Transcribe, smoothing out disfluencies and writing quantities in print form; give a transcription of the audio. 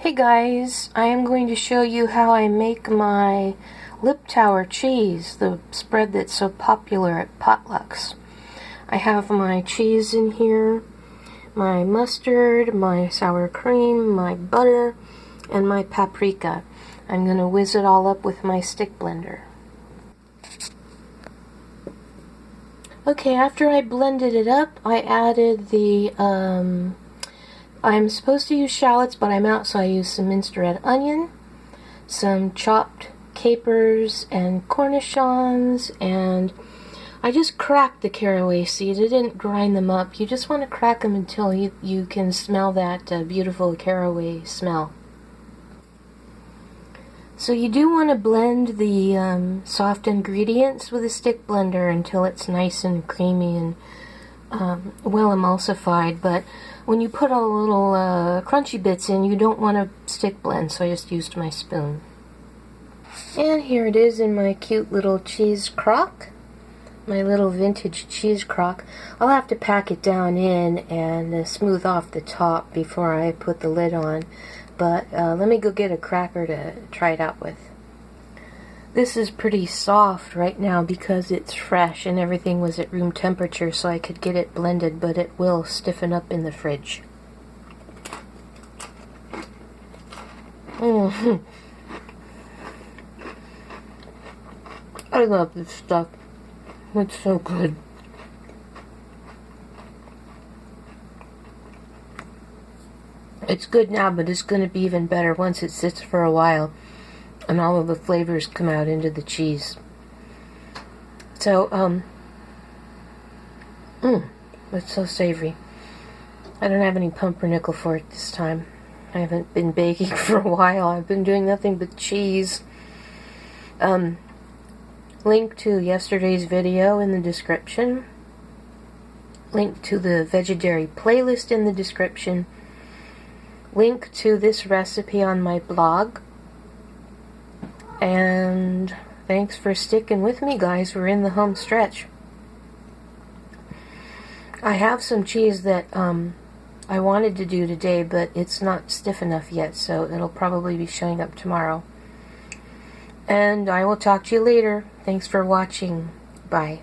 Hey guys, I am going to show you how I make my Liptauer cheese, the spread that's so popular at potlucks. I have my cheese in here, my mustard, my sour cream, my butter, and my paprika. I'm going to whiz it all up with my stick blender. Okay, after I blended it up, I added the I'm supposed to use shallots, but I'm out, so I used some minced red onion, some chopped capers and cornichons, and I just cracked the caraway seeds. I didn't grind them up. You just want to crack them until you can smell that beautiful caraway smell. So you do want to blend the soft ingredients with a stick blender until it's nice and creamy and well emulsified, but when you put all the little crunchy bits in, you don't want to stick blend, so I just used my spoon. And here it is in my cute little cheese crock, my little vintage cheese crock. I'll have to pack it down in and smooth off the top before I put the lid on, but let me go get a cracker to try it out with. This is pretty soft right now because it's fresh and everything was at room temperature, so I could get it blended, but it will stiffen up in the fridge. I love this stuff. It's so good. It's good now, but it's going to be even better once it sits for a while and all of the flavors come out into the cheese. So, it's so savory. I don't have any pumpernickel for it this time. I haven't been baking for a while. I've been doing nothing but cheese. Link to yesterday's video in the description. Link to the Vegudairy playlist in the description. Link to this recipe on my blog. And thanks for sticking with me, guys. We're in the home stretch. I have some cheese that I wanted to do today, but it's not stiff enough yet, so it'll probably be showing up tomorrow. And I will talk to you later. Thanks for watching. Bye.